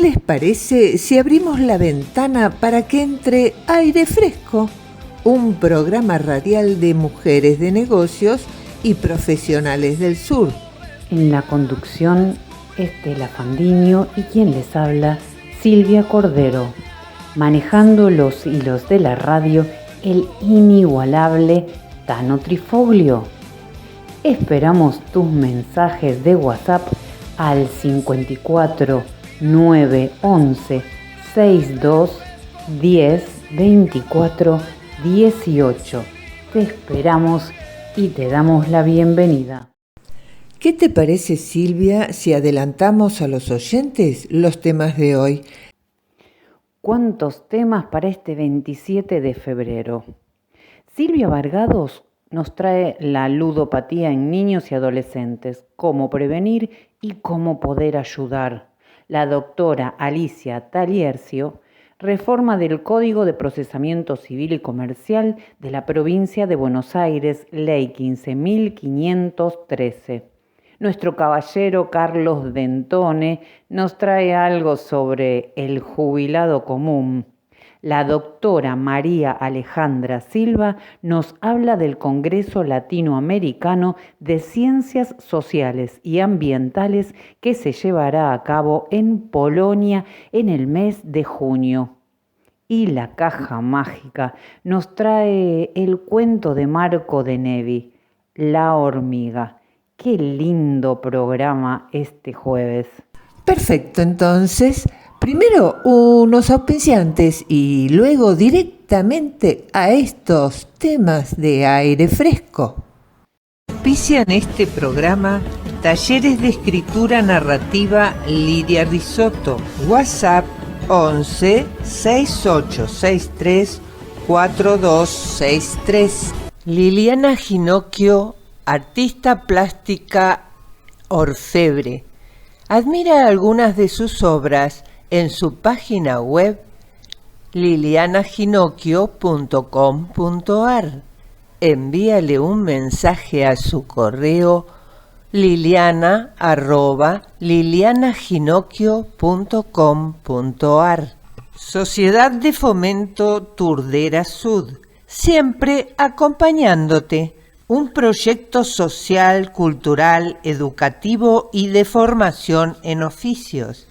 les parece si abrimos la ventana para que entre aire fresco? Un programa radial de mujeres de negocios y profesionales del sur. En la conducción, Estela Fandiño y quien les habla, Silvia Cordero. Manejando los hilos de la radio, el inigualable Tano Trifoglio. Esperamos tus mensajes de WhatsApp al 54 911 62 10 24 18. Te esperamos y te damos la bienvenida. ¿Qué te parece, Silvia, si adelantamos a los oyentes los temas de hoy? ¿Cuántos temas para este 27 de febrero? Silvia Vargados nos trae la ludopatía en niños y adolescentes, cómo prevenir y cómo poder ayudar. La doctora Alicia Taliercio, reforma del Código de Procesamiento Civil y Comercial de la provincia de Buenos Aires, Ley 15.513. Nuestro caballero Carlos Dentone nos trae algo sobre el jubilado común. La doctora María Alejandra Silva nos habla del Congreso Latinoamericano de Ciencias Sociales y Ambientales que se llevará a cabo en Polonia en el mes de junio. Y la caja mágica nos trae el cuento de Marco de Nevi, La hormiga. Qué lindo programa este jueves. Perfecto, entonces, primero unos auspiciantes y luego directamente a estos temas de aire fresco. Auspician este programa Talleres de Escritura Narrativa Lidia Risotto. WhatsApp 11 6863 4263. Liliana Ginocchio, artista plástica orfebre. Admira algunas de sus obras en su página web lilianaginocchio.com.ar. Envíale un mensaje a su correo liliana@lilianaginocchio.com.ar. Sociedad de Fomento Turdera Sud, siempre acompañándote. Un proyecto social, cultural, educativo y de formación en oficios.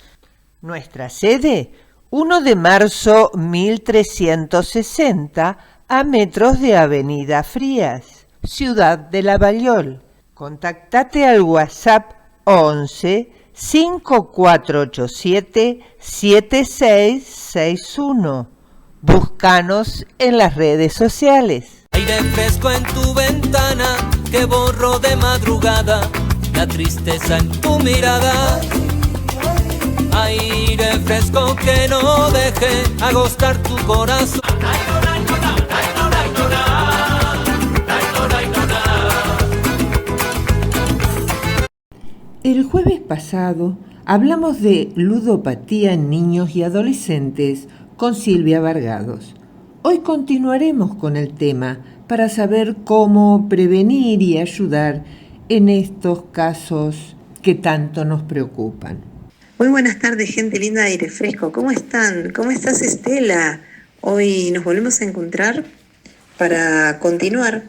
Nuestra sede, 1 de marzo 1360, a metros de Avenida Frías, Ciudad de Lavallol. Contactate al WhatsApp 11 5487 7661. Búscanos en las redes sociales. Aire fresco en tu ventana, que borro de madrugada la tristeza en tu mirada. Aire fresco que no deje agostar tu corazón. El jueves pasado hablamos de ludopatía en niños y adolescentes con Silvia Vargados. Hoy continuaremos con el tema para saber cómo prevenir y ayudar en estos casos que tanto nos preocupan. Muy buenas tardes, gente linda de Aire Fresco. ¿Cómo están? ¿Cómo estás, Estela? Hoy nos volvemos a encontrar para continuar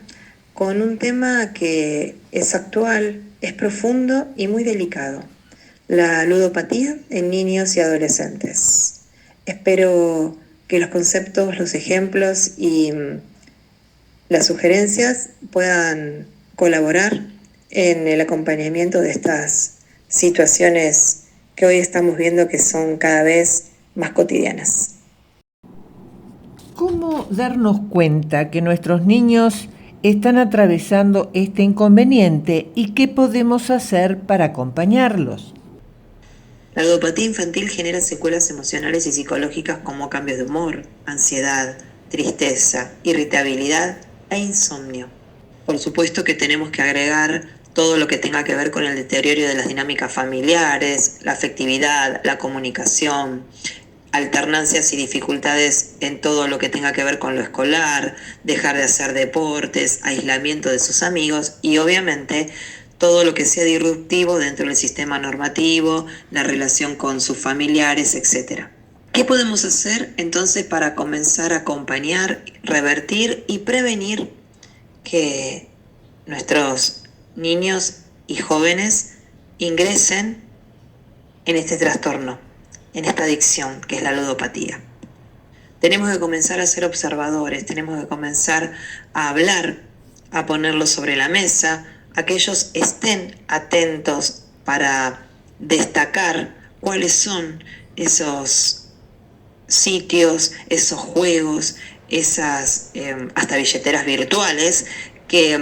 con un tema que es actual, es profundo y muy delicado: la ludopatía en niños y adolescentes. Espero que los conceptos, los ejemplos y las sugerencias puedan colaborar en el acompañamiento de estas situaciones que hoy estamos viendo que son cada vez más cotidianas. ¿Cómo darnos cuenta que nuestros niños están atravesando este inconveniente y qué podemos hacer para acompañarlos? La ludopatía infantil genera secuelas emocionales y psicológicas como cambios de humor, ansiedad, tristeza, irritabilidad e insomnio. Por supuesto que tenemos que agregar todo lo que tenga que ver con el deterioro de las dinámicas familiares, la afectividad, la comunicación, alternancias y dificultades en todo lo que tenga que ver con lo escolar, dejar de hacer deportes, aislamiento de sus amigos y obviamente todo lo que sea disruptivo dentro del sistema normativo, la relación con sus familiares, etc. ¿Qué podemos hacer entonces para comenzar a acompañar, revertir y prevenir que nuestros niños y jóvenes ingresen en este trastorno, en esta adicción que es la ludopatía? Tenemos que comenzar a ser observadores, tenemos que comenzar a hablar, a ponerlo sobre la mesa, a que ellos estén atentos para destacar cuáles son esos sitios, esos juegos, esas hasta billeteras virtuales que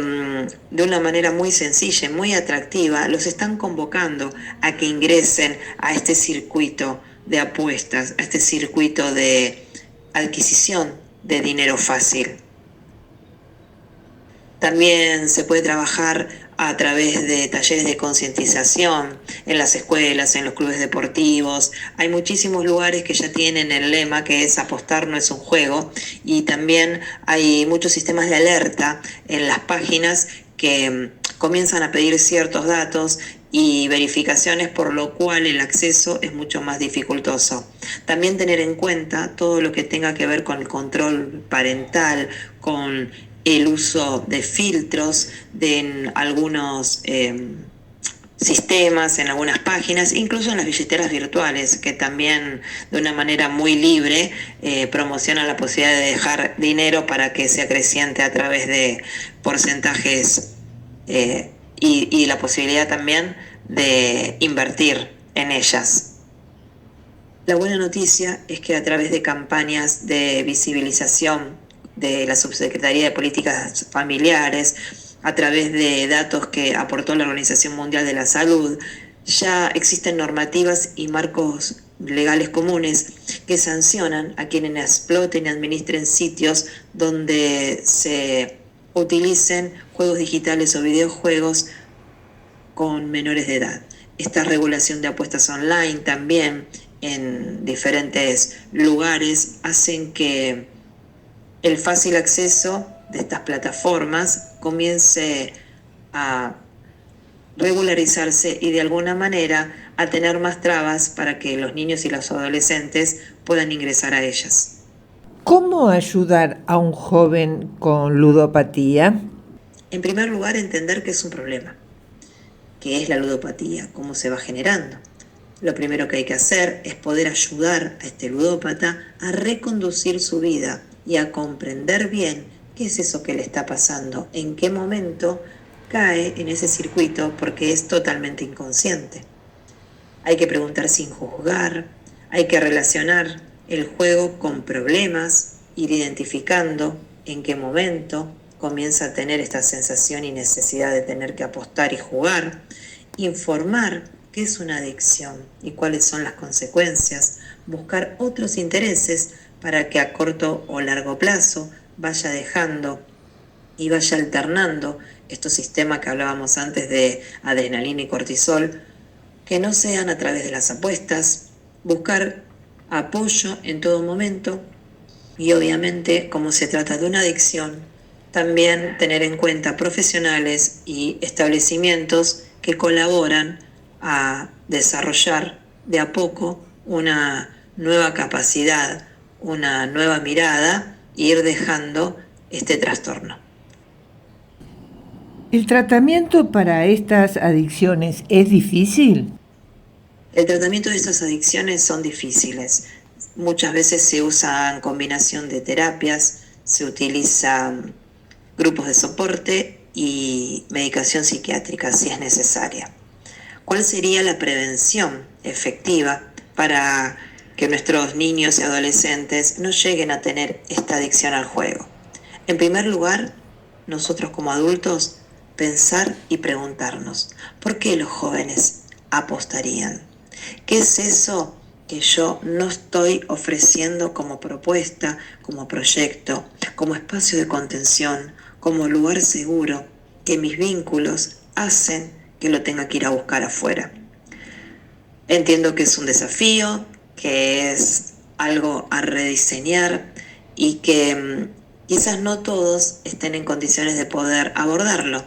de una manera muy sencilla y muy atractiva los están convocando a que ingresen a este circuito de apuestas, a este circuito de adquisición de dinero fácil. También se puede trabajar a través de talleres de concientización en las escuelas, en los clubes deportivos. Hay muchísimos lugares que ya tienen el lema que es apostar no es un juego, y también hay muchos sistemas de alerta en las páginas que comienzan a pedir ciertos datos y verificaciones, por lo cual el acceso es mucho más dificultoso. También tener en cuenta todo lo que tenga que ver con el control parental, con el uso de filtros en algunos sistemas, en algunas páginas, incluso en las billeteras virtuales, que también de una manera muy libre promocionan la posibilidad de dejar dinero para que se acreciente a través de porcentajes y la posibilidad también de invertir en ellas. La buena noticia es que a través de campañas de visibilización de la Subsecretaría de Políticas Familiares, a través de datos que aportó la Organización Mundial de la Salud, ya existen normativas y marcos legales comunes que sancionan a quienes exploten y administren sitios donde se utilicen juegos digitales o videojuegos con menores de edad. Esta regulación de apuestas online también en diferentes lugares hacen que el fácil acceso de estas plataformas comience a regularizarse y de alguna manera a tener más trabas para que los niños y los adolescentes puedan ingresar a ellas. ¿Cómo ayudar a un joven con ludopatía? En primer lugar, entender que es un problema, qué es la ludopatía, cómo se va generando. Lo primero que hay que hacer es poder ayudar a este ludópata a reconducir su vida y a comprender bien qué es eso que le está pasando, en qué momento cae en ese circuito, porque es totalmente inconsciente. Hay que preguntar sin juzgar, hay que relacionar el juego con problemas, ir identificando en qué momento comienza a tener esta sensación y necesidad de tener que apostar y jugar, informar qué es una adicción y cuáles son las consecuencias, buscar otros intereses para que a corto o largo plazo vaya dejando y vaya alternando estos sistemas que hablábamos antes de adrenalina y cortisol, que no sean a través de las apuestas, buscar apoyo en todo momento y obviamente, como se trata de una adicción, también tener en cuenta profesionales y establecimientos que colaboran a desarrollar de a poco una nueva capacidad, una nueva mirada e ir dejando este trastorno. ¿El tratamiento para estas adicciones es difícil? El tratamiento de estas adicciones son difíciles. Muchas veces se usan combinación de terapias, se utilizan grupos de soporte y medicación psiquiátrica si es necesaria. ¿Cuál sería la prevención efectiva para que nuestros niños y adolescentes no lleguen a tener esta adicción al juego? En primer lugar, nosotros como adultos pensar y preguntarnos, ¿por qué los jóvenes apostarían? ¿Qué es eso que yo no estoy ofreciendo como propuesta, como proyecto, como espacio de contención, como lugar seguro, que mis vínculos hacen que lo tenga que ir a buscar afuera? Entiendo que es un desafío, que es algo a rediseñar y que quizás no todos estén en condiciones de poder abordarlo,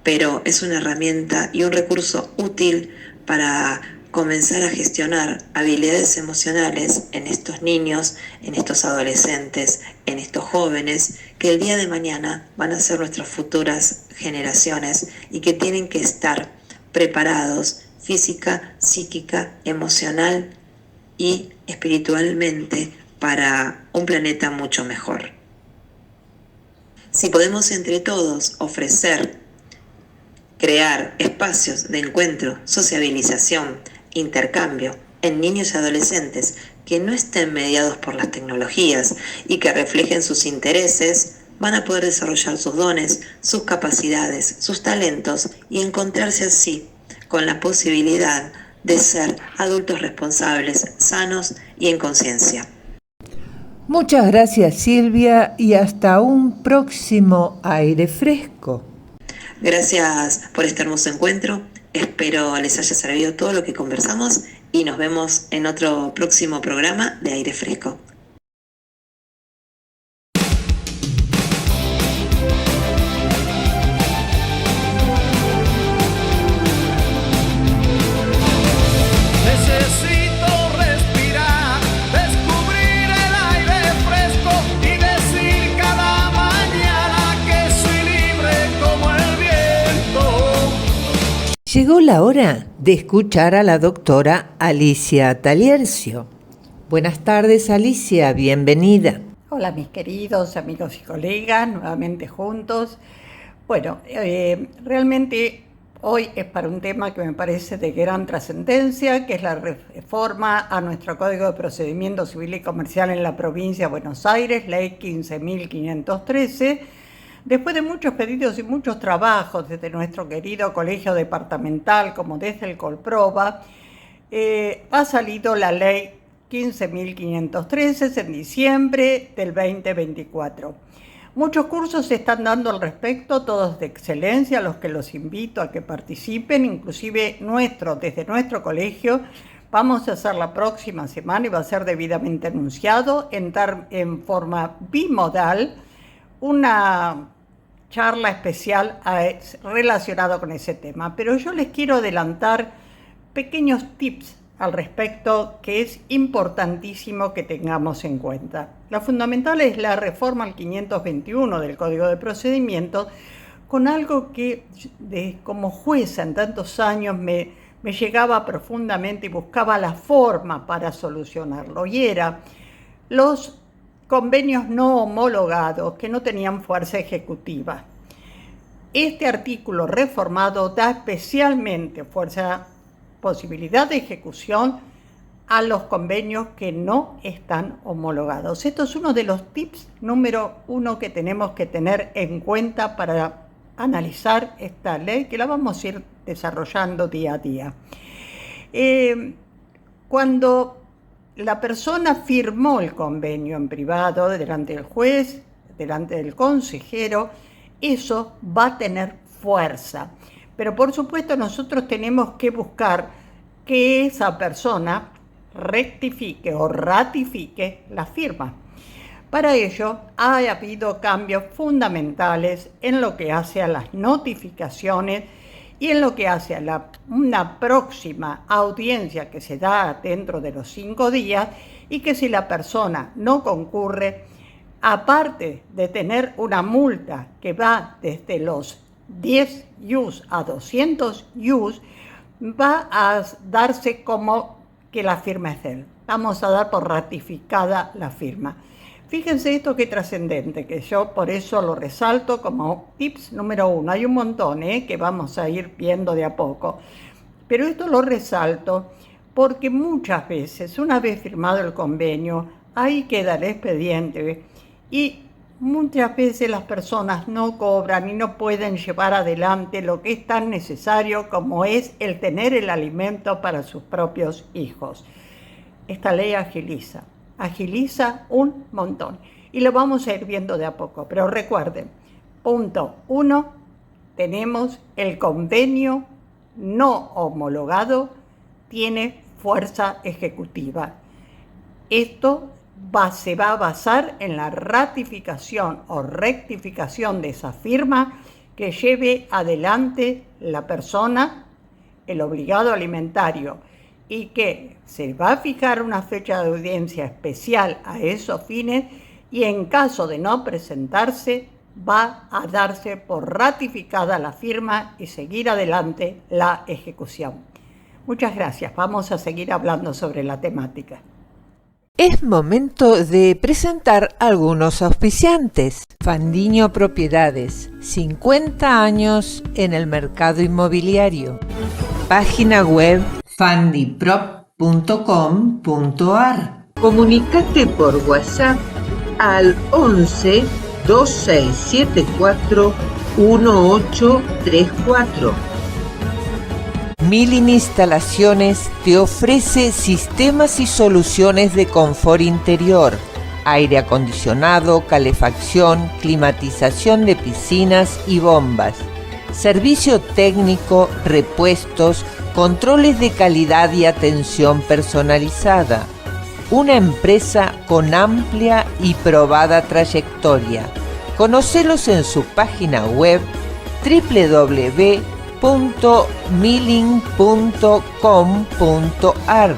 pero es una herramienta y un recurso útil para comenzar a gestionar habilidades emocionales en estos niños, en estos adolescentes, en estos jóvenes, que el día de mañana van a ser nuestras futuras generaciones y que tienen que estar preparados física, psíquica, emocional y espiritualmente para un planeta mucho mejor. Si podemos entre todos ofrecer, crear espacios de encuentro, sociabilización, intercambio en niños y adolescentes que no estén mediados por las tecnologías y que reflejen sus intereses, van a poder desarrollar sus dones, sus capacidades, sus talentos y encontrarse así con la posibilidad de ser adultos responsables, sanos y en conciencia. Muchas gracias, Silvia, y hasta un próximo aire fresco. Gracias por este hermoso encuentro. Espero les haya servido todo lo que conversamos y nos vemos en otro próximo programa de Aire Fresco. Llegó la hora de escuchar a la doctora Alicia Taliercio. Buenas tardes, Alicia, bienvenida. Hola mis queridos amigos y colegas, nuevamente juntos. Bueno, realmente hoy es para un tema que me parece de gran trascendencia, que es la reforma a nuestro Código de Procedimiento Civil y Comercial en la provincia de Buenos Aires, Ley 15.513, después de muchos pedidos y muchos trabajos desde nuestro querido colegio departamental, como desde el Colproba, ha salido la Ley 15.513 en diciembre del 2024. Muchos cursos se están dando al respecto, todos de excelencia, a los que los invito a que participen, inclusive desde nuestro colegio. Vamos a hacer la próxima semana, y va a ser debidamente anunciado, en forma bimodal, una charla especial relacionada con ese tema. Pero yo les quiero adelantar pequeños tips al respecto que es importantísimo que tengamos en cuenta. Lo fundamental es la reforma al 521 del Código de Procedimientos, con algo que como jueza en tantos años me llegaba profundamente y buscaba la forma para solucionarlo, y era los convenios no homologados que no tenían fuerza ejecutiva. Este artículo reformado da especialmente posibilidad de ejecución a los convenios que no están homologados. Esto es uno de los tips número 1 que tenemos que tener en cuenta para analizar esta ley, que la vamos a ir desarrollando día a día. Cuando la persona firmó el convenio en privado delante del juez, delante del consejero, eso va a tener fuerza. Pero por supuesto nosotros tenemos que buscar que esa persona rectifique o ratifique la firma. Para ello ha habido cambios fundamentales en lo que hace a las notificaciones y en lo que hace a una próxima audiencia que se da dentro de los 5 días, y que si la persona no concurre, aparte de tener una multa que va desde los 10 IUS a 200 IUS, va a darse como que la firma es de él. Vamos a dar por ratificada la firma. Fíjense esto que trascendente, que yo por eso lo resalto como tips número 1. Hay un montón que vamos a ir viendo de a poco. Pero esto lo resalto porque muchas veces, una vez firmado el convenio, ahí queda el expediente y muchas veces las personas no cobran y no pueden llevar adelante lo que es tan necesario como es el tener el alimento para sus propios hijos. Esta ley agiliza un montón y lo vamos a ir viendo de a poco. Pero recuerden, punto 1, tenemos el convenio no homologado, tiene fuerza ejecutiva. Esto se va a basar en la ratificación o rectificación de esa firma que lleve adelante la persona el obligado alimentario y que se va a fijar una fecha de audiencia especial a esos fines y en caso de no presentarse va a darse por ratificada la firma y seguir adelante la ejecución. Muchas gracias. Vamos a seguir hablando sobre la temática. Es momento de presentar algunos auspiciantes. Fandiño Propiedades, 50 años en el mercado inmobiliario. Página web fandiprop.com.ar. Comunícate por WhatsApp al 11 2674 1834. Milling Instalaciones te ofrece sistemas y soluciones de confort interior, aire acondicionado, calefacción, climatización de piscinas y bombas, servicio técnico, repuestos, controles de calidad y atención personalizada. Una empresa con amplia y probada trayectoria. Conocelos en su página web www.milling.com.ar.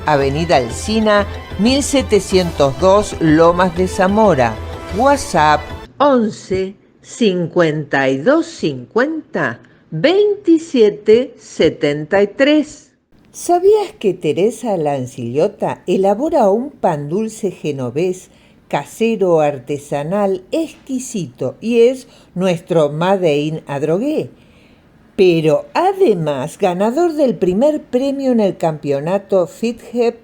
Avenida Alsina 1702 Lomas de Zamora. WhatsApp 11 52 50 27 73. ¿Sabías que Teresa Lancillota elabora un pan dulce genovés casero artesanal exquisito y es nuestro Made in Adrogué? Pero además ganador del primer premio en el campeonato FitHep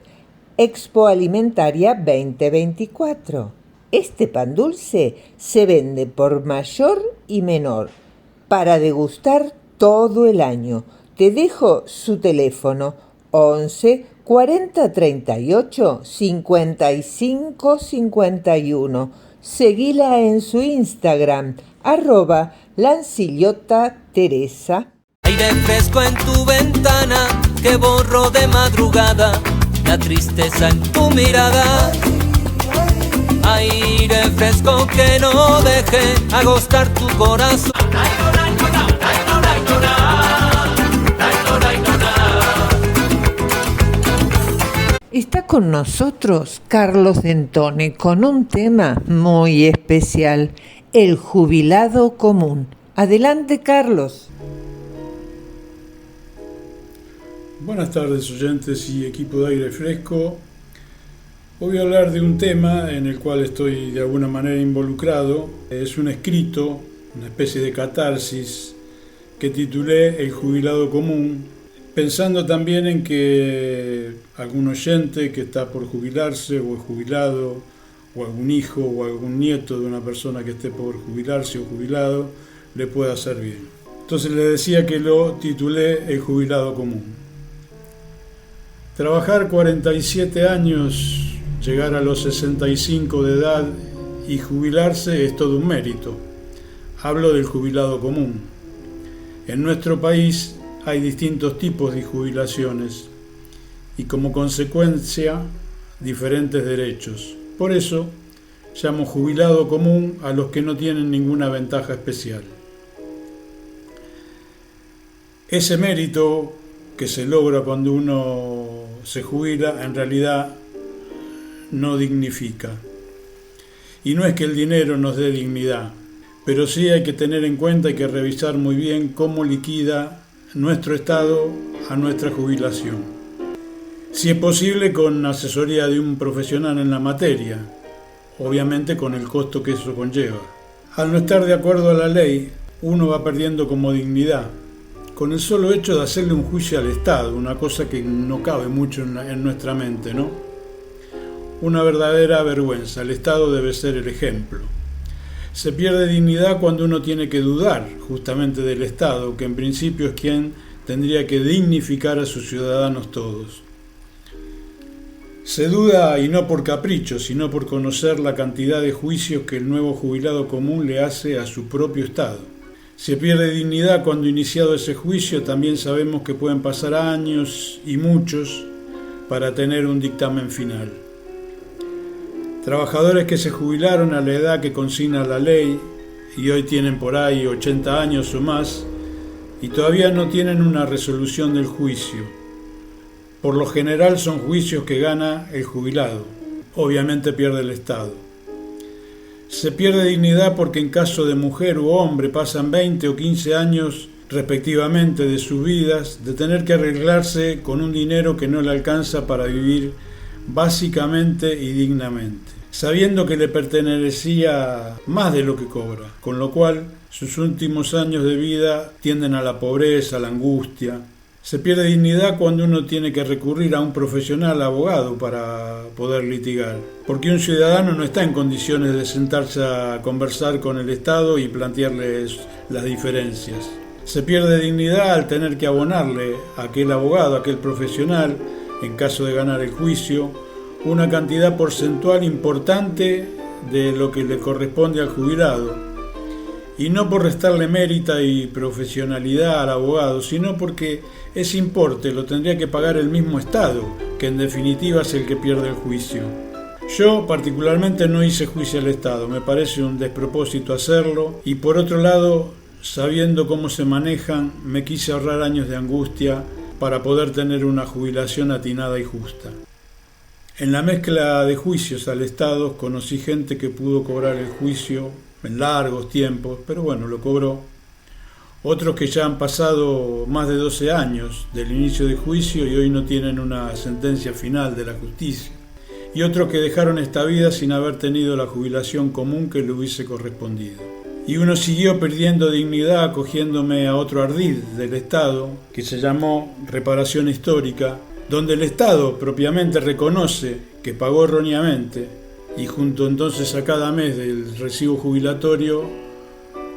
Expo Alimentaria 2024. Este pan dulce se vende por mayor y menor para degustar todo el año. Te dejo su teléfono 11 40 38 55 51. Seguila en su Instagram, @lancillotateresa. Aire fresco en tu ventana que borro de madrugada la tristeza en tu mirada. Aire fresco que no deje agostar tu corazón. Está con nosotros Carlos Dentone con un tema muy especial, el jubilado común. Adelante, Carlos. Buenas tardes, oyentes y equipo de Aire Fresco. Hoy voy a hablar de un tema en el cual estoy de alguna manera involucrado. Es un escrito, una especie de catarsis, que titulé El jubilado común, pensando también en que algún oyente que está por jubilarse o es jubilado, o algún hijo o algún nieto de una persona que esté por jubilarse o jubilado, le pueda servir. Entonces les decía que lo titulé El jubilado común. Trabajar 47 años, llegar a los 65 de edad y jubilarse es todo un mérito. Hablo del jubilado común. En nuestro país hay distintos tipos de jubilaciones y como consecuencia diferentes derechos. Por eso llamo jubilado común a los que no tienen ninguna ventaja especial. Ese mérito que se logra cuando uno se jubila en realidad no dignifica. Y no es que el dinero nos dé dignidad, pero sí hay que tener en cuenta y que revisar muy bien cómo liquida nuestro Estado a nuestra jubilación. Si es posible, con asesoría de un profesional en la materia, obviamente con el costo que eso conlleva. Al no estar de acuerdo a la ley, uno va perdiendo como dignidad, con el solo hecho de hacerle un juicio al Estado, una cosa que no cabe mucho en nuestra mente, ¿no? Una verdadera vergüenza. El Estado debe ser el ejemplo. Se pierde dignidad cuando uno tiene que dudar justamente del Estado, que en principio es quien tendría que dignificar a sus ciudadanos todos. Se duda, y no por capricho, sino por conocer la cantidad de juicios que el nuevo jubilado común le hace a su propio Estado. Se pierde dignidad cuando, iniciado ese juicio, también sabemos que pueden pasar años y muchos para tener un dictamen final. Trabajadores que se jubilaron a la edad que consigna la ley y hoy tienen por ahí 80 años o más y todavía no tienen una resolución del juicio. Por lo general son juicios que gana el jubilado. Obviamente pierde el Estado. Se pierde dignidad porque en caso de mujer u hombre pasan 20 o 15 años respectivamente de sus vidas de tener que arreglarse con un dinero que no le alcanza para vivir básicamente y dignamente, sabiendo que le pertenecía más de lo que cobra, con lo cual sus últimos años de vida tienden a la pobreza, a la angustia. Se pierde dignidad cuando uno tiene que recurrir a un profesional abogado para poder litigar, porque un ciudadano no está en condiciones de sentarse a conversar con el Estado y plantearles las diferencias. Se pierde dignidad al tener que abonarle a aquel abogado, a aquel profesional, en caso de ganar el juicio, una cantidad porcentual importante de lo que le corresponde al jubilado. Y no por restarle mérito y profesionalidad al abogado, sino porque ese importe lo tendría que pagar el mismo Estado, que en definitiva es el que pierde el juicio. Yo particularmente no hice juicio al Estado, me parece un despropósito hacerlo, y por otro lado, sabiendo cómo se manejan, me quise ahorrar años de angustia para poder tener una jubilación atinada y justa. En la mezcla de juicios al Estado conocí gente que pudo cobrar el juicio en largos tiempos, pero bueno, lo cobró. Otros que ya han pasado más de 12 años del inicio del juicio y hoy no tienen una sentencia final de la justicia. Y otros que dejaron esta vida sin haber tenido la jubilación común que le hubiese correspondido. Y uno siguió perdiendo dignidad acogiéndome a otro ardid del Estado, que se llamó reparación histórica, donde el Estado propiamente reconoce que pagó erróneamente y junto entonces a cada mes del recibo jubilatorio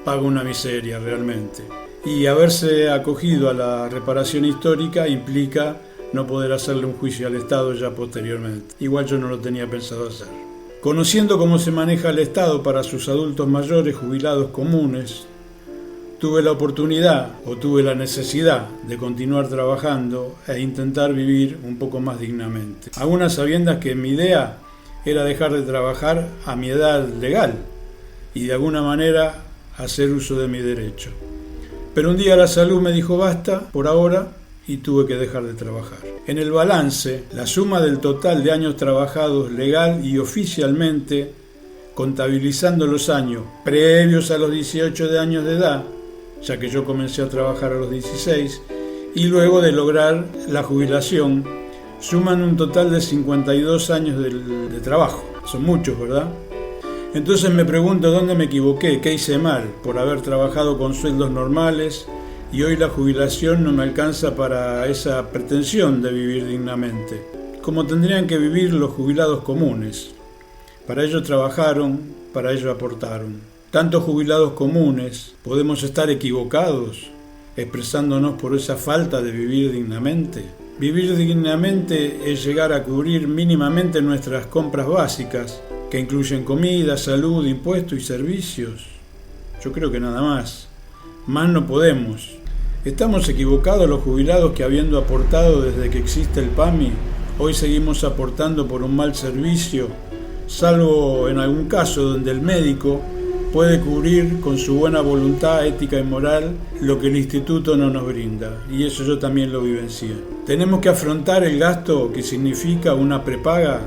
paga una miseria realmente. Y haberse acogido a la reparación histórica implica no poder hacerle un juicio al Estado ya posteriormente. Igual yo no lo tenía pensado hacer. Conociendo cómo se maneja el Estado para sus adultos mayores jubilados comunes, tuve la oportunidad o tuve la necesidad de continuar trabajando e intentar vivir un poco más dignamente. Aún a sabiendas que mi idea era dejar de trabajar a mi edad legal y de alguna manera hacer uso de mi derecho. Pero un día la salud me dijo basta por ahora y tuve que dejar de trabajar. En el balance, la suma del total de años trabajados legal y oficialmente, contabilizando los años previos a los 18 de años de edad, ya que yo comencé a trabajar a los 16, y luego de lograr la jubilación, suman un total de 52 años de trabajo. Son muchos, ¿verdad? Entonces me pregunto dónde me equivoqué, qué hice mal por haber trabajado con sueldos normales y hoy la jubilación no me alcanza para esa pretensión de vivir dignamente, como tendrían que vivir los jubilados comunes. Para ello trabajaron, para ello aportaron. Tantos jubilados comunes, ¿podemos estar equivocados expresándonos por esa falta de vivir dignamente? Vivir dignamente es llegar a cubrir mínimamente nuestras compras básicas, que incluyen comida, salud, impuestos y servicios. Yo creo que nada más. Más no podemos. ¿Estamos equivocados los jubilados que habiendo aportado desde que existe el PAMI, hoy seguimos aportando por un mal servicio, salvo en algún caso donde el médico puede cubrir con su buena voluntad ética y moral lo que el instituto no nos brinda? Y eso yo también lo vivencié. Tenemos que afrontar el gasto que significa una prepaga,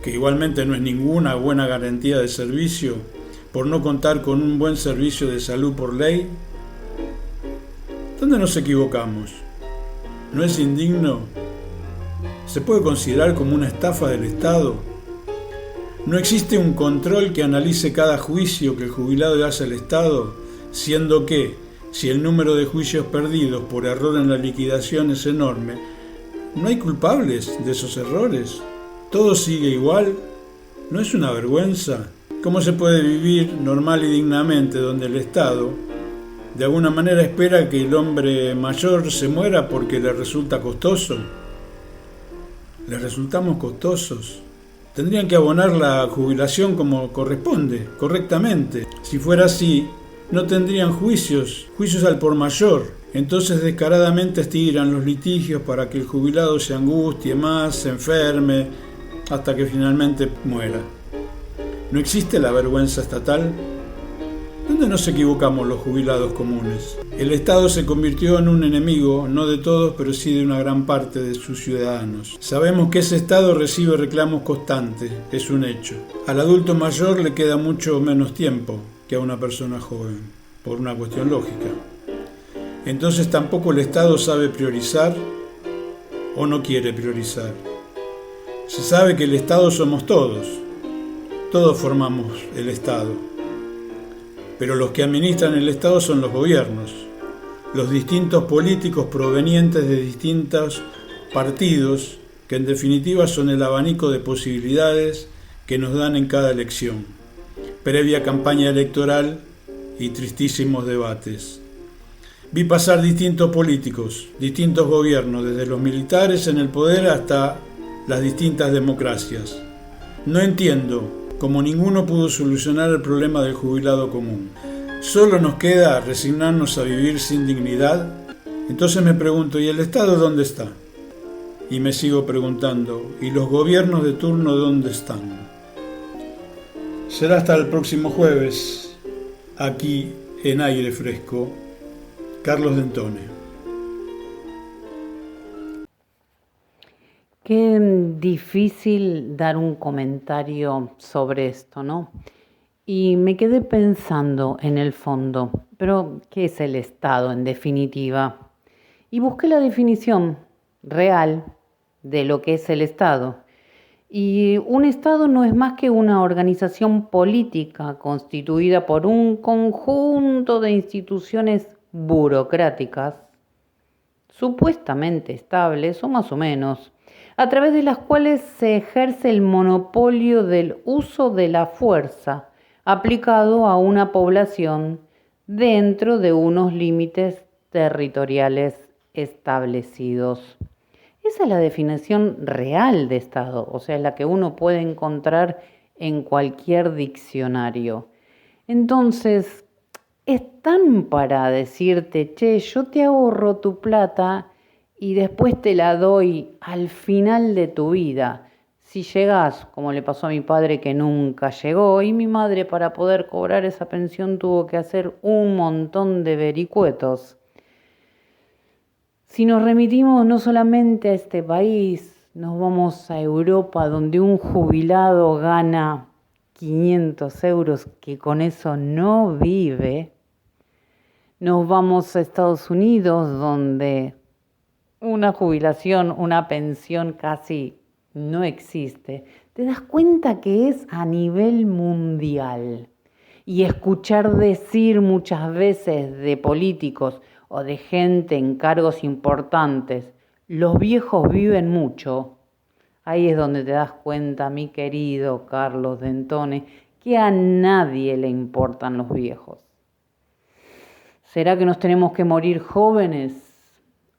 que igualmente no es ninguna buena garantía de servicio, por no contar con un buen servicio de salud por ley. ¿Dónde nos equivocamos? ¿No es indigno? ¿Se puede considerar como una estafa del Estado? ¿No existe un control que analice cada juicio que el jubilado le hace al Estado, siendo que, si el número de juicios perdidos por error en la liquidación es enorme, no hay culpables de esos errores? ¿Todo sigue igual? ¿No es una vergüenza? ¿Cómo se puede vivir normal y dignamente donde el Estado, de alguna manera, espera que el hombre mayor se muera porque le resulta costoso? ¿Les resultamos costosos? Tendrían que abonar la jubilación como corresponde, correctamente. Si fuera así, no tendrían juicios al por mayor. Entonces descaradamente estiran los litigios para que el jubilado se angustie más, se enferme, hasta que finalmente muera. ¿No existe la vergüenza estatal? ¿Dónde nos equivocamos los jubilados comunes? El Estado se convirtió en un enemigo, no de todos, pero sí de una gran parte de sus ciudadanos. Sabemos que ese Estado recibe reclamos constantes, es un hecho. Al adulto mayor le queda mucho menos tiempo que a una persona joven, por una cuestión lógica. Entonces tampoco el Estado sabe priorizar o no quiere priorizar. Se sabe que el Estado somos todos formamos el Estado. Pero los que administran el Estado son los gobiernos, los distintos políticos provenientes de distintos partidos, que en definitiva son el abanico de posibilidades que nos dan en cada elección, previa campaña electoral y tristísimos debates. Vi pasar distintos políticos, distintos gobiernos, desde los militares en el poder hasta las distintas democracias. No entiendo cómo ninguno pudo solucionar el problema del jubilado común. Solo nos queda resignarnos a vivir sin dignidad. Entonces me pregunto, ¿y el Estado dónde está? Y me sigo preguntando, ¿y los gobiernos de turno dónde están? Será hasta el próximo jueves, aquí en Aire Fresco. Carlos Dentone. Qué difícil dar un comentario sobre esto, ¿no? Y me quedé pensando en el fondo, pero ¿qué es el Estado en definitiva? Y busqué la definición real de lo que es el Estado. Y un Estado no es más que una organización política constituida por un conjunto de instituciones burocráticas, supuestamente estables o más o menos, a través de las cuales se ejerce el monopolio del uso de la fuerza aplicado a una población dentro de unos límites territoriales establecidos. Esa es la definición real de Estado, o sea, la que uno puede encontrar en cualquier diccionario. Entonces, es tan para decirte, che, yo te ahorro tu plata y después te la doy al final de tu vida. Si llegás, como le pasó a mi padre que nunca llegó, y mi madre para poder cobrar esa pensión tuvo que hacer un montón de vericuetos. Si nos remitimos no solamente a este país, nos vamos a Europa donde un jubilado gana 500 euros, que con eso no vive. Nos vamos a Estados Unidos donde una jubilación, una pensión casi no existe. Te das cuenta que es a nivel mundial. Y escuchar decir muchas veces de políticos o de gente en cargos importantes, los viejos viven mucho. Ahí es donde te das cuenta, mi querido Carlos Dentone, que a nadie le importan los viejos. ¿Será que nos tenemos que morir jóvenes?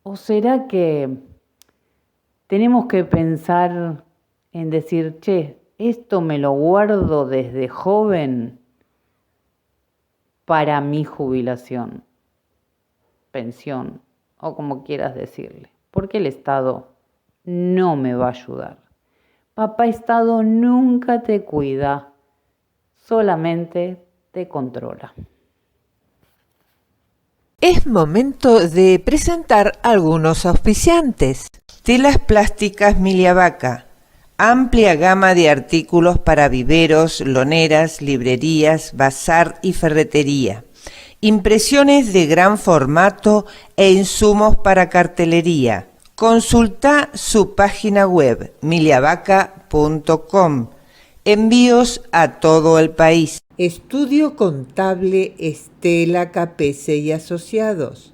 ¿O será que tenemos que pensar en decir, che, esto me lo guardo desde joven para mi jubilación, pensión o como quieras decirle? Porque el Estado no me va a ayudar. Papá Estado nunca te cuida, solamente te controla. Es momento de presentar algunos auspiciantes. Telas Plásticas Miliavaca. Amplia gama de artículos para viveros, loneras, librerías, bazar y ferretería. Impresiones de gran formato e insumos para cartelería. Consulta su página web miliavaca.com. Envíos a todo el país. Estudio Contable Estela Capese y Asociados.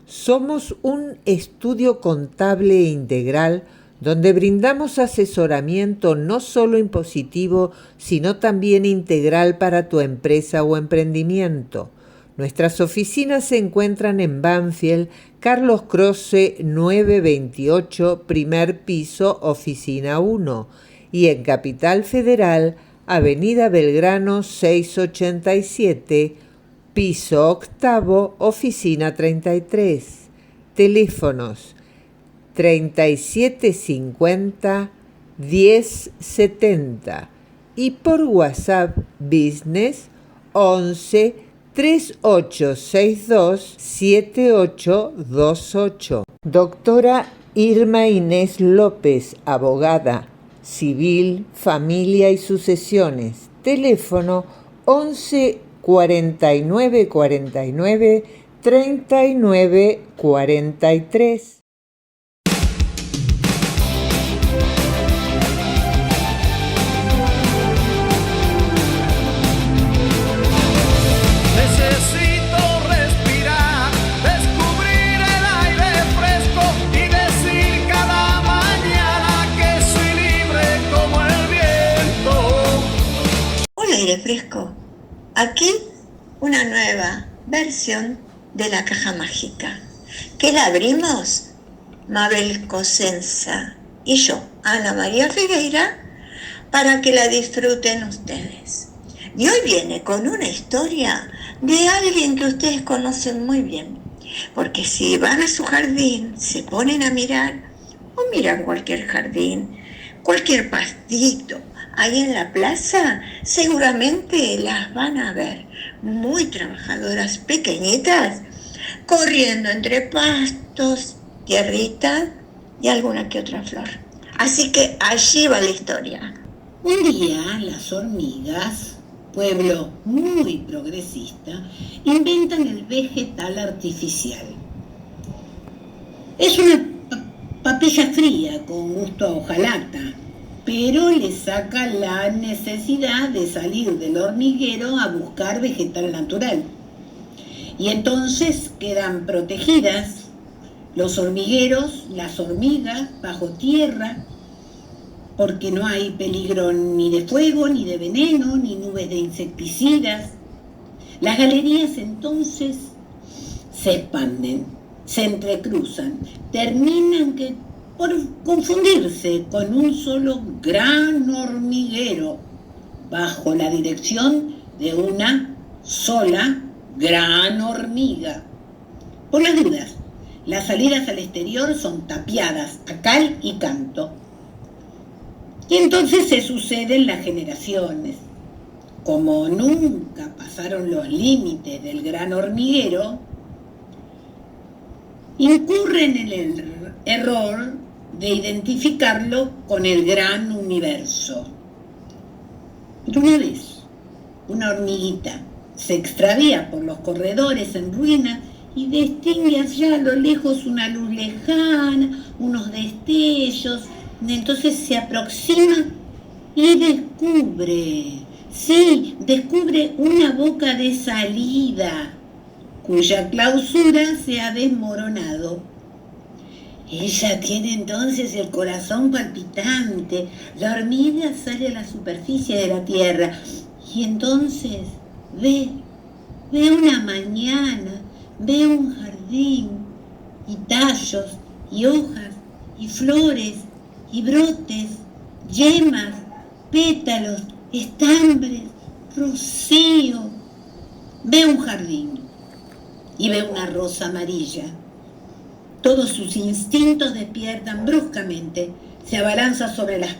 Somos un estudio contable integral donde brindamos asesoramiento no solo impositivo, sino también integral para tu empresa o emprendimiento. Nuestras oficinas se encuentran en Banfield, Carlos Croce 928, primer piso, oficina 1, y en Capital Federal, Avenida Belgrano 687, piso octavo, oficina 33. Teléfonos 3750 1070 y por WhatsApp Business 11 3862-7828. Doctora Irma Inés López, abogada, civil, familia y sucesiones. Teléfono 11 49 49 39 43. Necesito respirar, descubrir el aire fresco y decir cada mañana que soy libre como el viento. Hola, aire fresco. Aquí una nueva versión de la caja mágica, que la abrimos Mabel Cosenza y yo, Ana María Figueira, para que la disfruten ustedes. Y hoy viene con una historia de alguien que ustedes conocen muy bien, porque si van a su jardín, se ponen a mirar, o miran cualquier jardín, cualquier pastito, ahí en la plaza, seguramente las van a ver, muy trabajadoras, pequeñitas, corriendo entre pastos, tierritas y alguna que otra flor. Así que allí va la historia. Un día las hormigas, pueblo muy progresista, inventan el vegetal artificial. Es una papilla fría con gusto a hojalata, pero le saca la necesidad de salir del hormiguero a buscar vegetal natural. Y entonces quedan protegidas los hormigueros, las hormigas, bajo tierra, porque no hay peligro ni de fuego, ni de veneno, ni nubes de insecticidas. Las galerías entonces se expanden, se entrecruzan, terminan por confundirse con un solo gran hormiguero, bajo la dirección de una sola gran hormiga. Por las dudas, las salidas al exterior son tapiadas a cal y canto. Y entonces se suceden las generaciones. Como nunca pasaron los límites del gran hormiguero, incurren en el error de identificarlo con el gran universo. Pero una vez, una hormiguita se extravía por los corredores en ruina y distingue allá a lo lejos una luz lejana, unos destellos. Entonces se aproxima y descubre una boca de salida, cuya clausura se ha desmoronado. Ella tiene entonces el corazón palpitante. La hormiga sale a la superficie de la tierra y entonces ve una mañana, ve un jardín y tallos y hojas y flores y brotes, yemas, pétalos, estambres, rocío. Ve un jardín y ve una rosa amarilla. Todos sus instintos despiertan bruscamente, se abalanza sobre las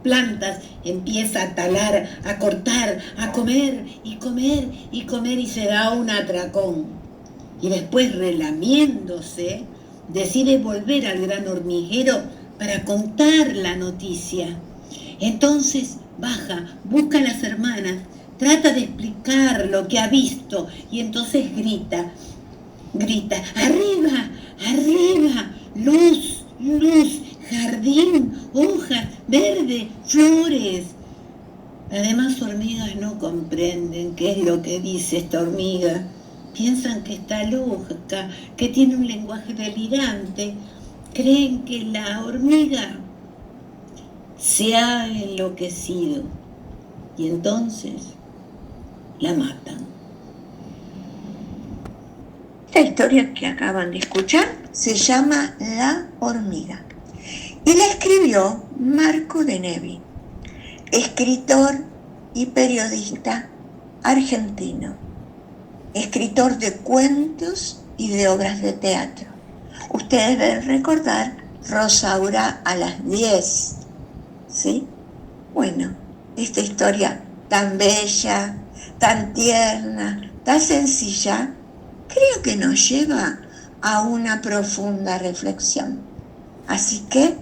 plantas, empieza a talar, a cortar, a comer y comer y comer y se da un atracón. Y después, relamiéndose, decide volver al gran hormiguero para contar la noticia. Entonces baja, busca a las hermanas, trata de explicar lo que ha visto y entonces grita, arriba, arriba, luz, luz, jardín, hojas, verde, flores. Las demás hormigas no comprenden qué es lo que dice esta hormiga. Piensan que está loca, que tiene un lenguaje delirante. Creen que la hormiga se ha enloquecido y entonces la matan. La historia que acaban de escuchar se llama La hormiga y la escribió Marco de Nevi, escritor y periodista argentino, escritor de cuentos y de obras de teatro. Ustedes deben recordar Rosaura a las 10, ¿sí? Bueno, esta historia tan bella, tan tierna, tan sencilla, creo que nos lleva a una profunda reflexión. Así que,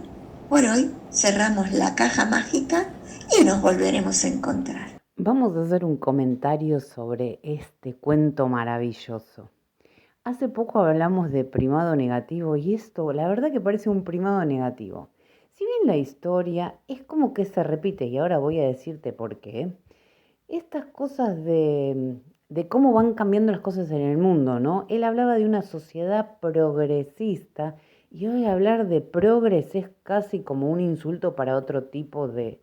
por hoy, cerramos la caja mágica y nos volveremos a encontrar. Vamos a hacer un comentario sobre este cuento maravilloso. Hace poco hablamos de primado negativo y esto, la verdad que parece un primado negativo. Si bien la historia es como que se repite, y ahora voy a decirte por qué, estas cosas de cómo van cambiando las cosas en el mundo, ¿no? Él hablaba de una sociedad progresista y hoy hablar de progres es casi como un insulto para otro tipo de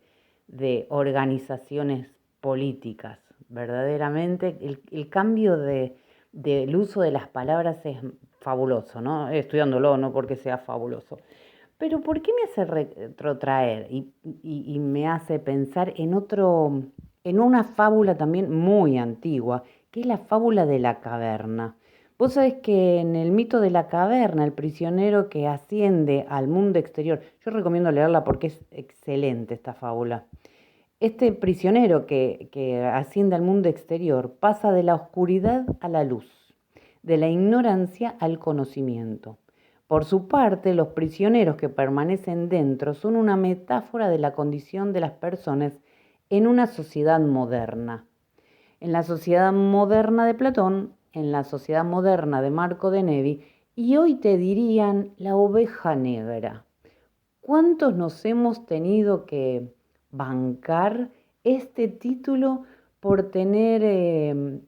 organizaciones políticas. Verdaderamente el cambio del uso de las palabras es fabuloso, ¿no? Estudiándolo, no porque sea fabuloso. Pero ¿por qué me hace retrotraer y me hace pensar en una fábula también muy antigua, que es la fábula de la caverna? Vos sabés que en el mito de la caverna, el prisionero que asciende al mundo exterior, yo recomiendo leerla porque es excelente esta fábula. Este prisionero que asciende al mundo exterior pasa de la oscuridad a la luz, de la ignorancia al conocimiento. Por su parte, los prisioneros que permanecen dentro son una metáfora de la condición de las personas en una sociedad moderna. En la sociedad moderna de Platón, en la sociedad moderna de Marco de Nevi, y hoy te dirían la oveja negra. ¿Cuántos nos hemos tenido que bancar este título por tener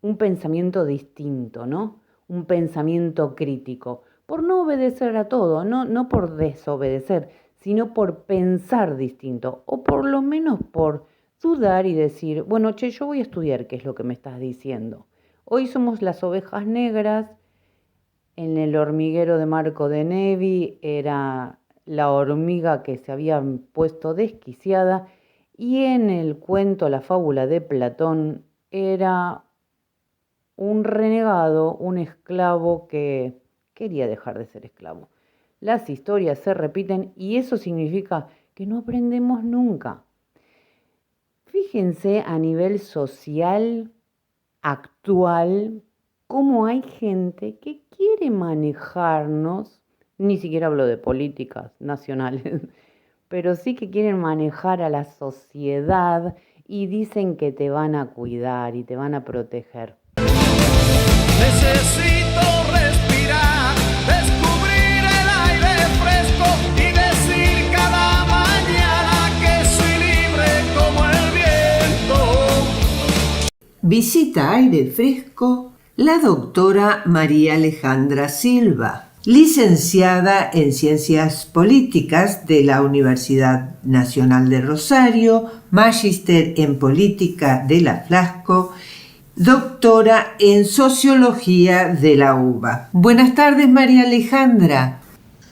un pensamiento distinto, ¿no? Un pensamiento crítico, por no obedecer a todo, no por desobedecer, sino por pensar distinto, o por lo menos por dudar y decir, bueno, che, yo voy a estudiar qué es lo que me estás diciendo. Hoy somos las ovejas negras, en el hormiguero de Marco de Nevi era la hormiga que se había puesto desquiciada, y en el cuento, la fábula de Platón, era un renegado, un esclavo que quería dejar de ser esclavo. Las historias se repiten y eso significa que no aprendemos nunca. Fíjense a nivel social actual cómo hay gente que quiere manejarnos, ni siquiera hablo de políticas nacionales, pero sí que quieren manejar a la sociedad y dicen que te van a cuidar y te van a proteger. Necesito respirar, descubrir el aire fresco y decir cada mañana que soy libre como el viento. Visita Aire Fresco la doctora María Alejandra Silva, licenciada en Ciencias Políticas de la Universidad Nacional de Rosario, magíster en Política de la Flasco, doctora en Sociología de la UBA. Buenas tardes, María Alejandra.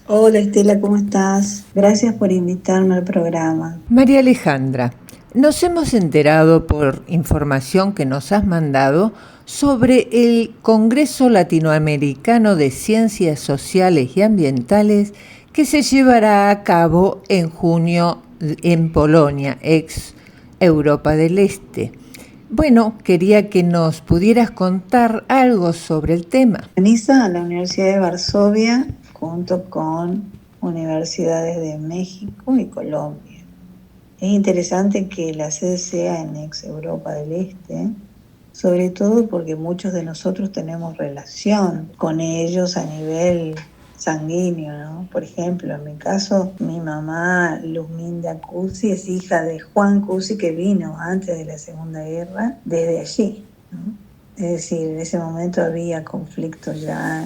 Hola Estela, ¿cómo estás? Gracias por invitarme al programa. María Alejandra, nos hemos enterado por información que nos has mandado sobre el Congreso Latinoamericano de Ciencias Sociales y Ambientales que se llevará a cabo en junio en Polonia, ex Europa del Este. Bueno, quería que nos pudieras contar algo sobre el tema. Organiza la Universidad de Varsovia junto con universidades de México y Colombia. Es interesante que la sede sea en ex Europa del Este, sobre todo porque muchos de nosotros tenemos relación con ellos a nivel sanguíneo, ¿no? Por ejemplo, en mi caso, mi mamá, Luzminda Cusi, es hija de Juan Cusi, que vino antes de la Segunda Guerra desde allí, ¿no? Es decir, en ese momento había conflicto ya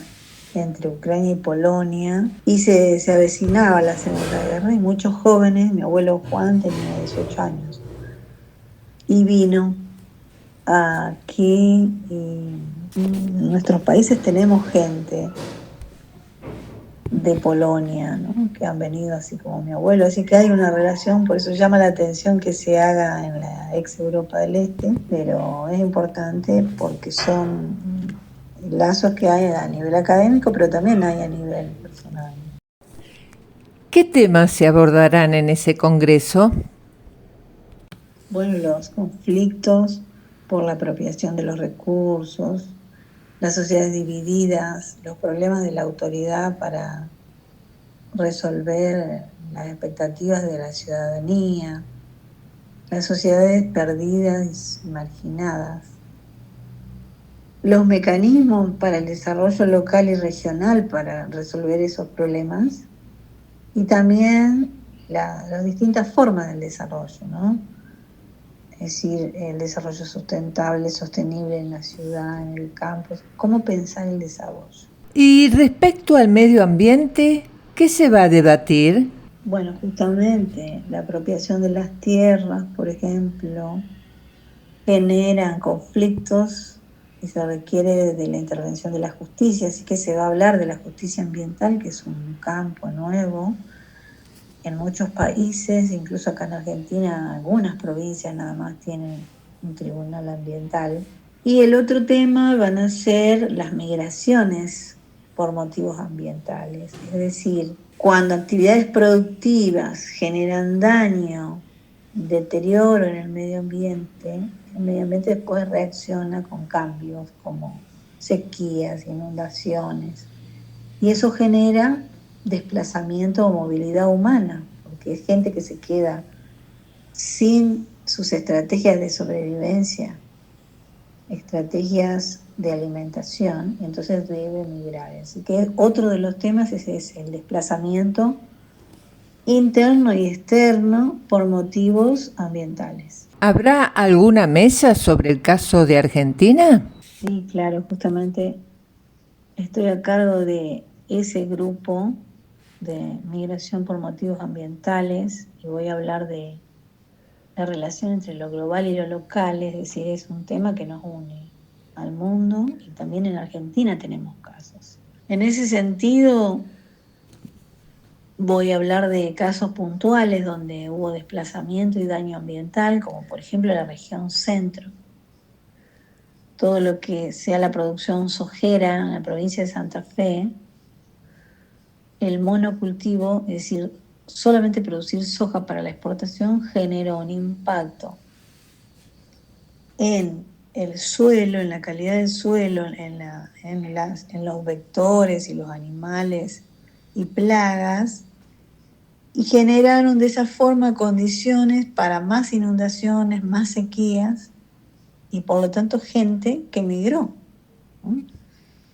entre Ucrania y Polonia y se avecinaba la Segunda Guerra y muchos jóvenes, mi abuelo Juan tenía 18 años y vino aquí, y en nuestros países tenemos gente de Polonia, ¿no? Que han venido así como mi abuelo, así que hay una relación, por eso llama la atención que se haga en la ex Europa del Este, pero es importante porque son lazos que hay a nivel académico, pero también hay a nivel personal. ¿Qué temas se abordarán en ese congreso? Bueno, los conflictos por la apropiación de los recursos, las sociedades divididas, los problemas de la autoridad para resolver las expectativas de la ciudadanía, las sociedades perdidas y marginadas, los mecanismos para el desarrollo local y regional para resolver esos problemas, y también las distintas formas del desarrollo, ¿no? Es decir, el desarrollo sustentable, sostenible en la ciudad, en el campo, cómo pensar el desarrollo. Y respecto al medio ambiente, ¿qué se va a debatir? Bueno, justamente la apropiación de las tierras, por ejemplo, generan conflictos y se requiere de la intervención de la justicia, así que se va a hablar de la justicia ambiental, que es un campo nuevo en muchos países, incluso acá en Argentina, algunas provincias nada más tienen un tribunal ambiental. Y el otro tema van a ser las migraciones por motivos ambientales, es decir, cuando actividades productivas generan daño, deterioro en el medio ambiente después reacciona con cambios como sequías, inundaciones, y eso genera desplazamiento o movilidad humana, porque es gente que se queda sin sus estrategias de sobrevivencia, estrategias de alimentación, y entonces debe migrar. Así que otro de los temas es el desplazamiento interno y externo por motivos ambientales. ¿Habrá alguna mesa sobre el caso de Argentina? Sí, claro, justamente estoy a cargo de ese grupo de migración por motivos ambientales y voy a hablar de la relación entre lo global y lo local, es decir, es un tema que nos une al mundo y también en Argentina tenemos casos. En ese sentido, voy a hablar de casos puntuales donde hubo desplazamiento y daño ambiental, como por ejemplo la región centro. Todo lo que sea la producción sojera en la provincia de Santa Fe, el monocultivo, es decir, solamente producir soja para la exportación, generó un impacto en el suelo, en la calidad del suelo, en los vectores y los animales y plagas, y generaron de esa forma condiciones para más inundaciones, más sequías, y por lo tanto gente que migró, ¿no?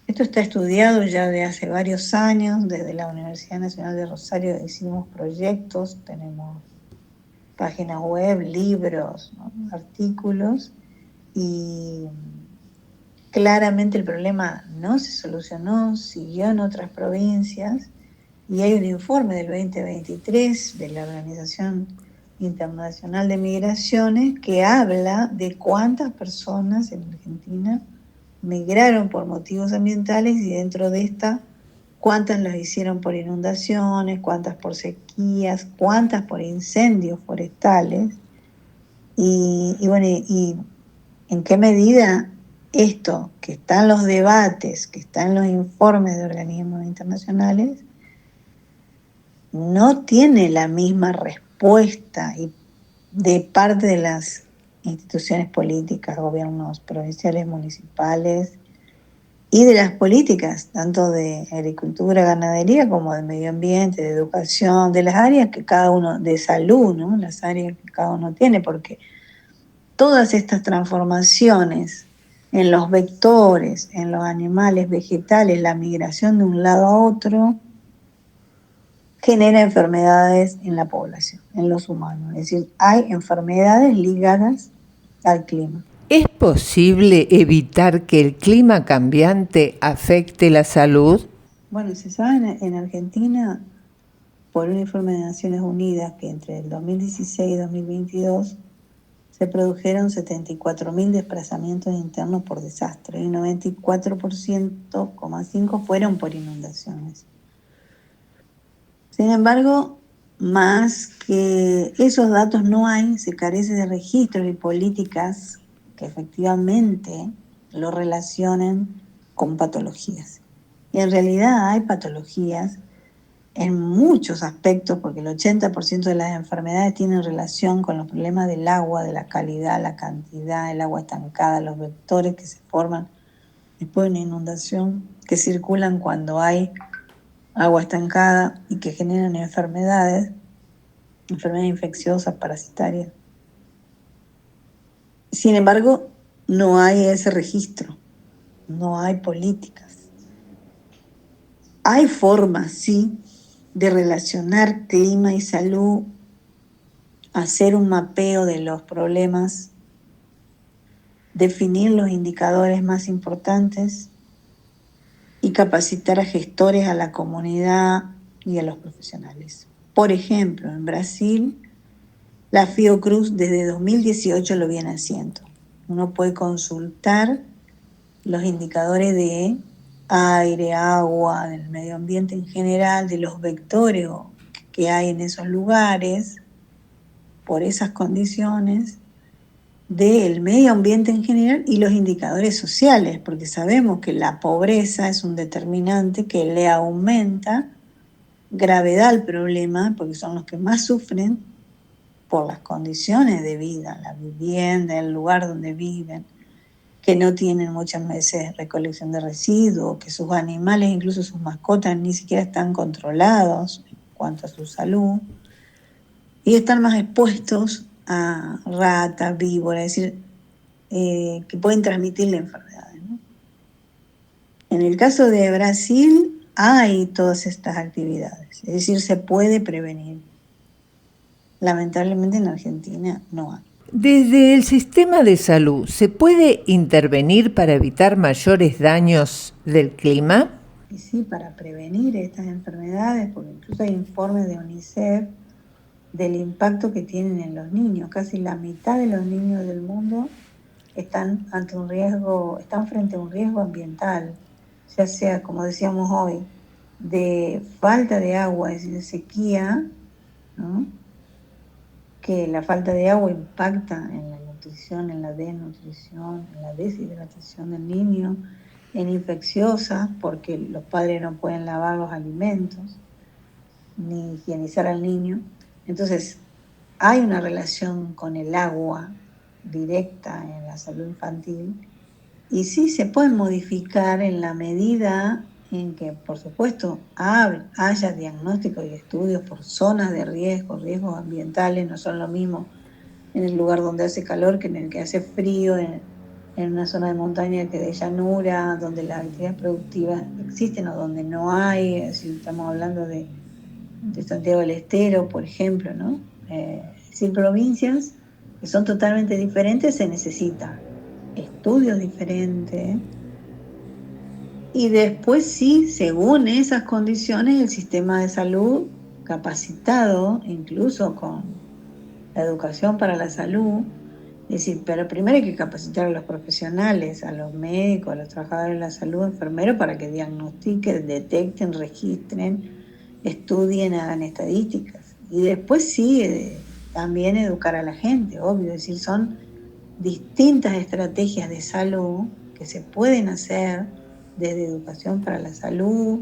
Esto está estudiado ya de hace varios años, desde la Universidad Nacional de Rosario hicimos proyectos, tenemos páginas web, libros, ¿no? Artículos, y claramente el problema no se solucionó, siguió en otras provincias, y hay un informe del 2023 de la Organización Internacional de Migraciones que habla de cuántas personas en Argentina migraron por motivos ambientales y dentro de esta, cuántas las hicieron por inundaciones, cuántas por sequías, cuántas por incendios forestales y en qué medida esto que está en los debates, que está en los informes de organismos internacionales, no tiene la misma respuesta de parte de las instituciones políticas, gobiernos provinciales, municipales y de las políticas, tanto de agricultura, ganadería, como de medio ambiente, de educación, de las áreas que cada uno, de salud, ¿no? Las áreas que cada uno tiene, porque todas estas transformaciones en los vectores, en los animales, vegetales, la migración de un lado a otro, genera enfermedades en la población, en los humanos. Es decir, hay enfermedades ligadas al clima. ¿Es posible evitar que el clima cambiante afecte la salud? Bueno, se sabe en Argentina, por un informe de Naciones Unidas, que entre el 2016 y 2022 se produjeron 74.000 desplazamientos internos por desastre y 94,5% fueron por inundaciones. Sin embargo, más que esos datos no hay, se carece de registros y políticas que efectivamente lo relacionen con patologías. Y en realidad hay patologías en muchos aspectos, porque el 80% de las enfermedades tienen relación con los problemas del agua, de la calidad, la cantidad, el agua estancada, los vectores que se forman después de una inundación, que circulan cuando hay agua estancada y que generan enfermedades infecciosas, parasitarias. Sin embargo, no hay ese registro, no hay políticas. Hay formas, sí, de relacionar clima y salud, hacer un mapeo de los problemas, definir los indicadores más importantes y capacitar a gestores, a la comunidad y a los profesionales. Por ejemplo, en Brasil, la Fiocruz desde 2018 lo viene haciendo. Uno puede consultar los indicadores de aire, agua, del medio ambiente en general, de los vectores que hay en esos lugares, por esas condiciones, del medio ambiente en general y los indicadores sociales, porque sabemos que la pobreza es un determinante que le aumenta gravedad al problema, porque son los que más sufren por las condiciones de vida, la vivienda, el lugar donde viven, que no tienen muchas veces recolección de residuos, que sus animales, incluso sus mascotas, ni siquiera están controlados en cuanto a su salud, y están más expuestos a ratas, víboras, es decir, que pueden transmitirle enfermedades, ¿no? En el caso de Brasil hay todas estas actividades, es decir, se puede prevenir. Lamentablemente en Argentina no hay. Desde el sistema de salud, ¿se puede intervenir para evitar mayores daños del clima? Y sí, para prevenir estas enfermedades, porque incluso hay informes de UNICEF del impacto que tienen en los niños. Casi la mitad de los niños del mundo están frente a un riesgo ambiental, ya sea, como decíamos hoy, de falta de agua, es decir, de sequía, ¿no? Que la falta de agua impacta en la nutrición, en la desnutrición, en la deshidratación del niño, en infecciosas, porque los padres no pueden lavar los alimentos, ni higienizar al niño. Entonces, hay una relación con el agua directa en la salud infantil, y sí se puede modificar en la medida en que, por supuesto, haya diagnósticos y estudios por zonas de riesgos ambientales. No son lo mismo en el lugar donde hace calor que en el que hace frío, en una zona de montaña que de llanura, donde las actividades productivas existen o donde no hay. Si estamos hablando de Santiago del Estero, por ejemplo, ¿no? Sin provincias que son totalmente diferentes, se necesita estudios diferentes. Y después sí, según esas condiciones, el sistema de salud capacitado, incluso con la educación para la salud, es decir, pero primero hay que capacitar a los profesionales, a los médicos, a los trabajadores de la salud, enfermeros, para que diagnostiquen, detecten, registren, estudien, hagan estadísticas. Y después sí, también educar a la gente, obvio, es decir, son distintas estrategias de salud que se pueden hacer desde educación para la salud,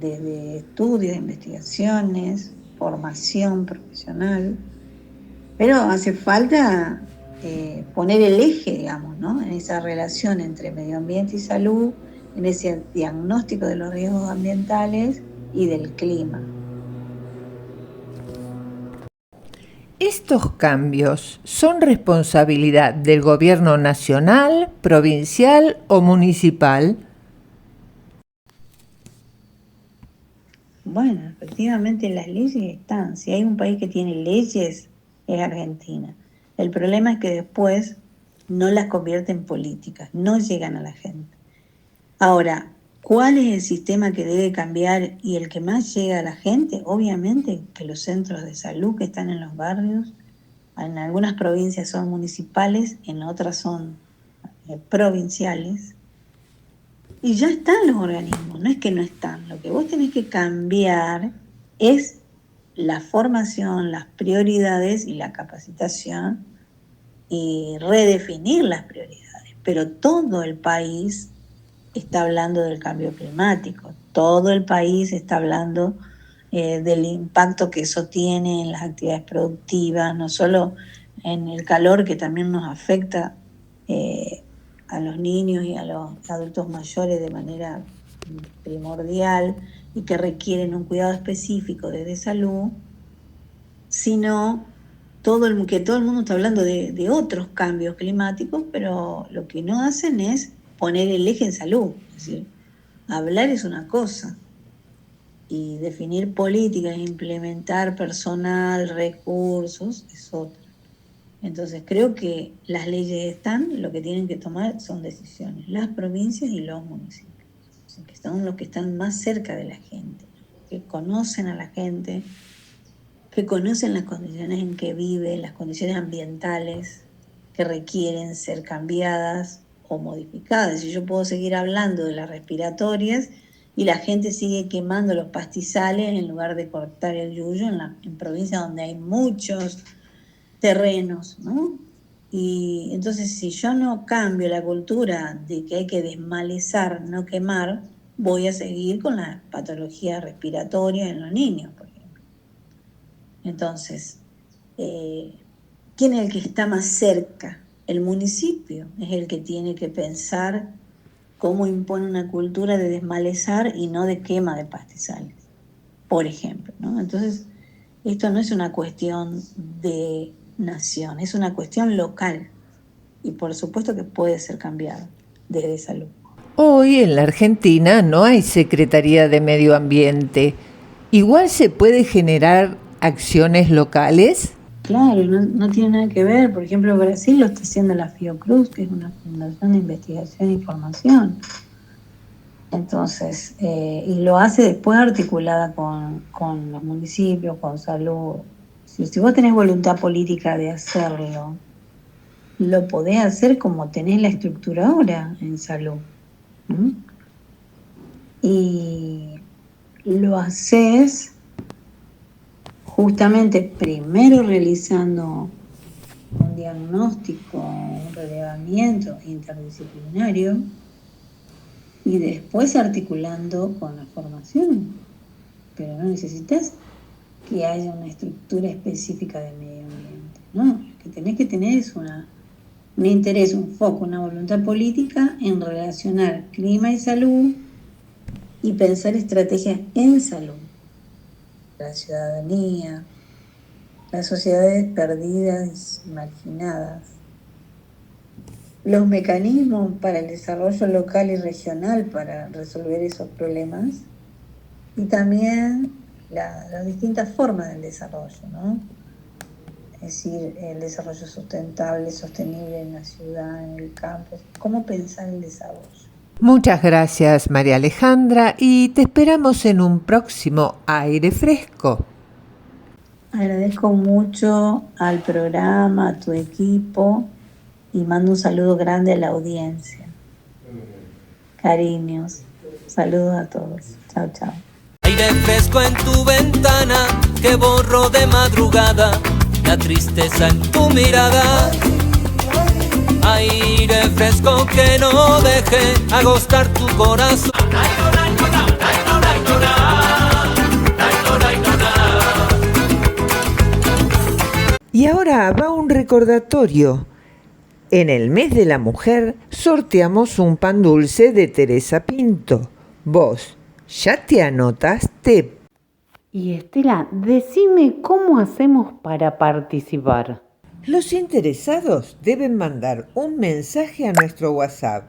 desde estudios, investigaciones, formación profesional, pero hace falta poner el eje, digamos, ¿no? En esa relación entre medio ambiente y salud, en ese diagnóstico de los riesgos ambientales y del clima. ¿Estos cambios son responsabilidad del gobierno nacional, provincial o municipal? Bueno, efectivamente las leyes están. Si hay un país que tiene leyes, es Argentina. El problema es que después no las convierte en políticas, no llegan a la gente. Ahora, ¿cuál es el sistema que debe cambiar y el que más llega a la gente? Obviamente que los centros de salud que están en los barrios, en algunas provincias son municipales, en otras son provinciales. Y ya están los organismos, no es que no están. Lo que vos tenés que cambiar es la formación, las prioridades y la capacitación y redefinir las prioridades. Pero todo el país está hablando del cambio climático, todo el país está hablando del impacto que eso tiene en las actividades productivas, no solo en el calor que también nos afecta a los niños y a los adultos mayores de manera primordial y que requieren un cuidado específico desde salud, sino que todo el mundo está hablando de otros cambios climáticos, pero lo que no hacen es poner el eje en salud. Es decir, hablar es una cosa y definir políticas, implementar personal, recursos, es otra. Entonces creo que las leyes están, lo que tienen que tomar son decisiones, las provincias y los municipios, que son los que están más cerca de la gente, que conocen a la gente, que conocen las condiciones en que vive, las condiciones ambientales que requieren ser cambiadas o modificadas. Y yo puedo seguir hablando de las respiratorias y la gente sigue quemando los pastizales en lugar de cortar el yuyo en provincias donde hay muchos terrenos, ¿no? Y entonces si yo no cambio la cultura de que hay que desmalezar, no quemar, voy a seguir con la patología respiratoria en los niños, por ejemplo. Entonces, ¿quién es el que está más cerca? El municipio es el que tiene que pensar cómo impone una cultura de desmalezar y no de quema de pastizales, por ejemplo, ¿no? Entonces, esto no es una cuestión de nación, es una cuestión local y por supuesto que puede ser cambiado desde salud. Hoy en la Argentina no hay Secretaría de Medio Ambiente. ¿Igual se puede generar acciones locales? Claro, no tiene nada que ver. Por ejemplo, Brasil lo está haciendo la Fiocruz, que es una fundación de investigación y formación. Entonces, y lo hace después articulada con los municipios, con salud. Si vos tenés voluntad política de hacerlo, lo podés hacer como tenés la estructura ahora en salud. Y lo haces justamente primero realizando un diagnóstico, un relevamiento interdisciplinario y después articulando con la formación. Pero no necesitas que haya una estructura específica de medio ambiente, ¿no? Lo que tenés que tener es un interés, un foco, una voluntad política en relacionar clima y salud y pensar estrategias en salud. La ciudadanía, las sociedades perdidas y marginadas, los mecanismos para el desarrollo local y regional para resolver esos problemas y también las distintas formas del desarrollo, ¿no? Es decir, el desarrollo sustentable, sostenible en la ciudad, en el campo, cómo pensar el desarrollo. Muchas gracias, María Alejandra, y te esperamos en un próximo Aire Fresco. Agradezco mucho al programa, a tu equipo y mando un saludo grande a la audiencia. Cariños, saludos a todos. Chao, chao. Aire fresco en tu ventana que borro de madrugada la tristeza en tu mirada. Aire fresco que no deje agostar tu corazón. Y ahora va un recordatorio. En el mes de la mujer sorteamos un pan dulce de Teresa Pinto. ¿Vos ya te anotaste? Y Estela, decime cómo hacemos para participar. Los interesados deben mandar un mensaje a nuestro WhatsApp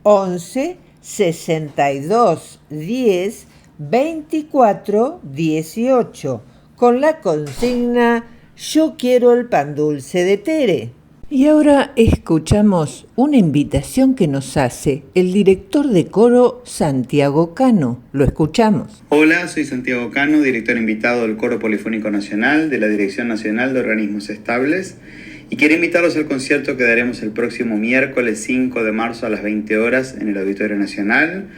11 62 10 24 18 con la consigna Yo quiero el pan dulce de Tere. Y ahora escuchamos una invitación que nos hace el director de coro Santiago Cano. Lo escuchamos. Hola, soy Santiago Cano, director invitado del Coro Polifónico Nacional de la Dirección Nacional de Organismos Estables, y quiero invitarlos al concierto que daremos el próximo miércoles 5 de marzo a las 20 horas en el Auditorio Nacional,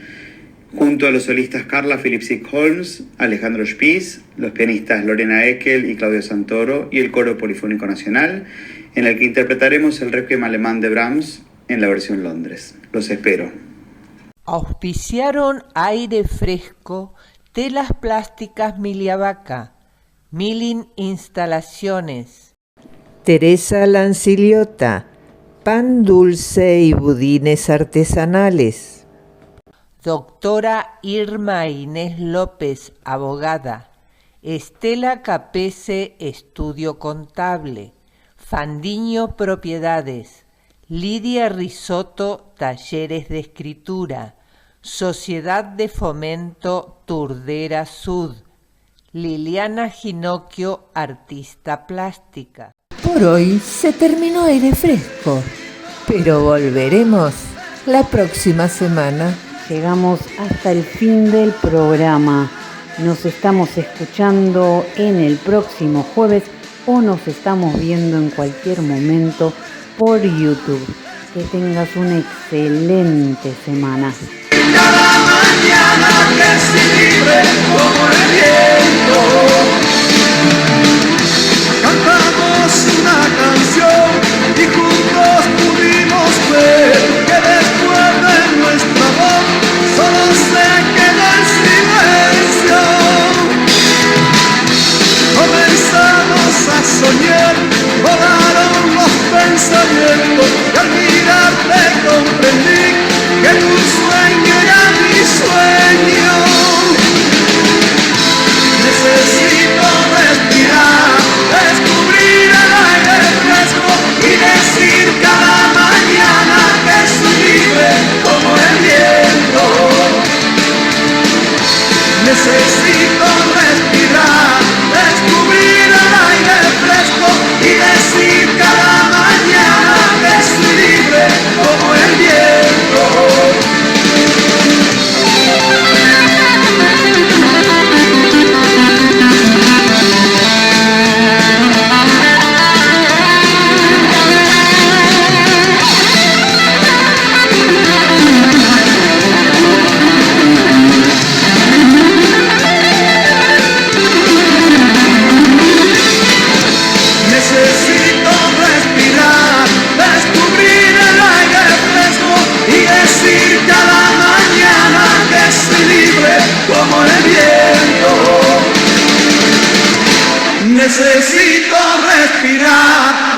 junto a los solistas Carla Philipsik-Holmes, Alejandro Spies, los pianistas Lorena Eckel y Claudio Santoro y el Coro Polifónico Nacional, en el que interpretaremos el Requiem alemán de Brahms en la versión Londres. Los espero. Auspiciaron Aire Fresco, Telas Plásticas Miliavaca, Milin Instalaciones, Teresa Lanciliota, Pan Dulce y Budines Artesanales, Doctora Irma Inés López, abogada, Estela Capese, Estudio Contable, Fandiño Propiedades, Lidia Risotto, Talleres de Escritura, Sociedad de Fomento Turdera Sud, Liliana Ginocchio, artista plástica. Por hoy se terminó Aire Fresco, pero volveremos la próxima semana. Llegamos hasta el fin del programa. Nos estamos escuchando en el próximo jueves o nos estamos viendo en cualquier momento por YouTube. Que tengas una excelente semana. Cada mañana que se libre como el viento, cantamos una canción y juntos pudimos ver que después de nuestra voz solo se queda el silencio. Comenzamos a soñar, volaron los pensamientos y al mirarte comprendí que tu sueño era mi sueño. Necesito respirar, descubrir el aire fresco y decir cada mañana que soy libre como el viento. Necesito respirar, descubrir el aire fresco y decir cada mañana que soy libre como el viento. Necesito respirar, descubrir el aire fresco y decir cada mañana que soy libre como el viento. Necesito respirar,